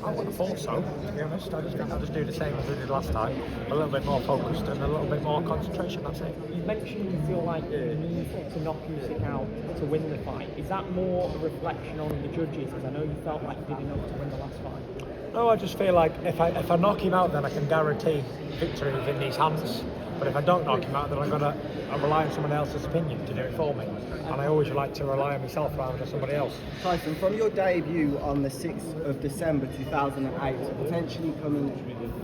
I wouldn't have thought so, to be honest. I just think I'll just do the same as I did last time. A little bit more focused and a little bit more concentration, that's it. You mentioned you feel like you need to knock Usyk out to win the fight. Is that more a reflection on the judges? Because I know you felt like you did enough to win the last fight. No, I just feel like if I knock him out, then I can guarantee victory within these hands. But if I don't knock him out, then I rely on someone else's opinion to do it for me. And I always like to rely on myself rather than somebody else. Tyson, from your debut on the 6th of December 2008 to potentially becoming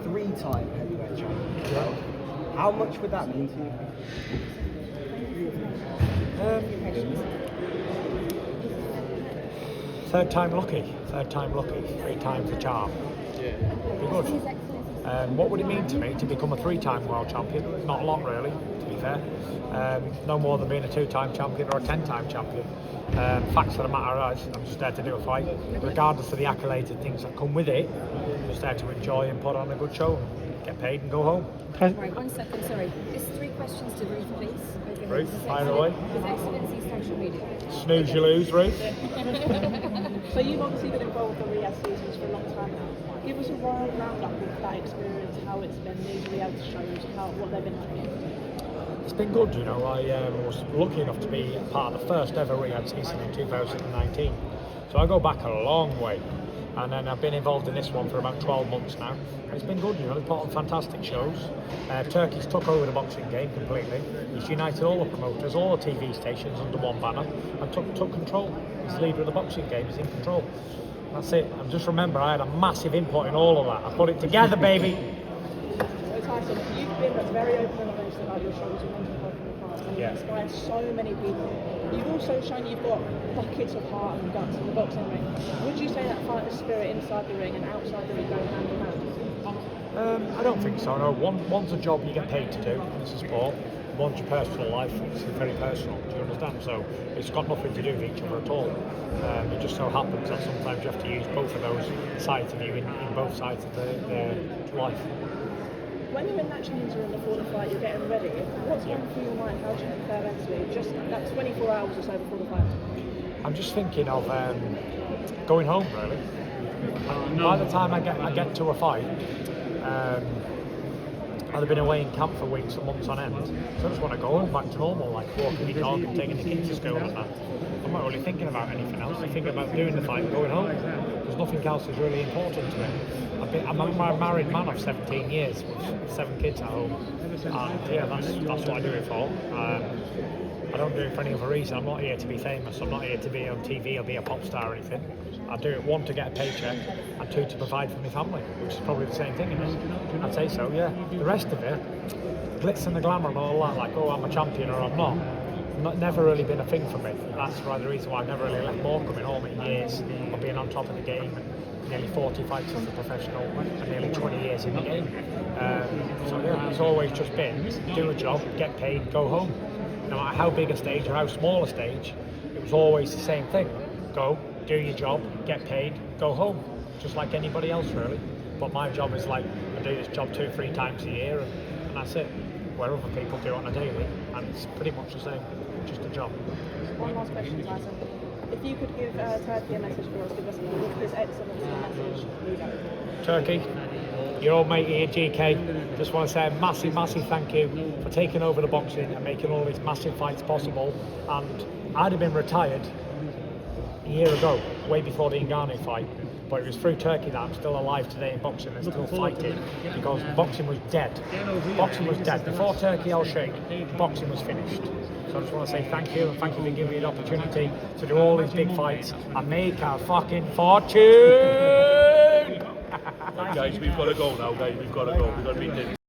3-time heavyweight champion, how much would that mean to you? Third time lucky, 3 times the charm. Be good. What would it mean to me to become a 3-time world champion? Not a lot really, to be fair. No more than being a 2-time champion or a 10-time champion. Facts of the matter is, I'm just there to do a fight. Regardless of the accolades and things that come with it, I'm just there to enjoy and put on a good show, get paid and go home. Right, 1 second, sorry. It's 3 questions to Ruth, please. Ruth, fire away. His Excellency's social media. Snooze you lose, Ruth. So you've obviously been involved with the Riyadh seasons for a long time now. Give us a roundup of that experience, how it's been, these reality shows, what they've been like. It's been good, you know. I was lucky enough to be part of the first ever Riyadh season in 2019. So I go back a long way. And then I've been involved in this one for about 12 months now. It's been good, you know, they put on fantastic shows. Turkey's took over the boxing game completely. He's united all the promoters, all the TV stations under one banner and took control. He's the leader of the boxing game, he's in control. That's it. And just remember, I had a massive input in all of that. I put it together, baby. So Tyson, you've been very open and honest about your shows and mental health in the past, and you've inspired so many people. You've also shown you've got buckets of heart and guts in the boxing ring. Would you say that fighter spirit inside the ring and outside the ring go hand in hand? I don't think so. No, one's a job you get paid to do. It's a sport. One's your personal life. It's very personal. Do you understand? So it's got nothing to do with each other at all. It just so happens that sometimes you have to use both of those sides of you in both sides of the life. When you're in that change room before the fight, you're getting ready. What's going through your mind? How do you prepare mentally? Just that 24 hours or so before the fight. I'm just thinking of going home, really. By the time I get to a fight, I've been away in camp for weeks and months on end, so I just want to go home back to normal, like walking my dog and taking the kids to school and that. I'm not really thinking about anything else. I'm thinking about doing the fight and going home, because nothing else is really important to me. I'm a married man of 17 years with 7 kids at home, and yeah, that's what I do it for. I don't do it for any other reason. I'm not here to be famous. I'm not here to be on TV or be a pop star or anything. I do it, 1, to get a paycheck, and 2, to provide for my family, which is probably the same thing, isn't it? I'd say so, yeah. The rest of it, glitz and the glamour and all that, like, oh, I'm a champion or I'm not, never really been a thing for me. That's the reason why I've never really let more come in all my years of being on top of the game. Nearly 40 fights as a professional and nearly 20 years in the game. So yeah, it's always just been do a job, get paid, go home. No matter how big a stage or how small a stage, it was always the same thing. Go, do your job, get paid, go home. Just like anybody else really. But my job is like, I do this job 2-3 times a year and that's it. Where other people do it on a daily, and it's pretty much the same, just a job. One last question, Tyson. If you could give Turkey a message for us, give us His Excellency a message. Turkey, your old mate here, GK, just want to say a massive, massive thank you for taking over the boxing and making all these massive fights possible. And I'd have been retired a year ago, way before the Ngannou fight. But it was through Turkey that I'm still alive today in boxing and still fighting, because boxing was dead. Boxing was dead. Before Turkey Alalsheikh, boxing was finished. So I just want to say thank you, and thank you for giving me the opportunity to do all these big fights and make a fucking fortune! Guys, we've got to go now, guys. We've got to go. We've got to meet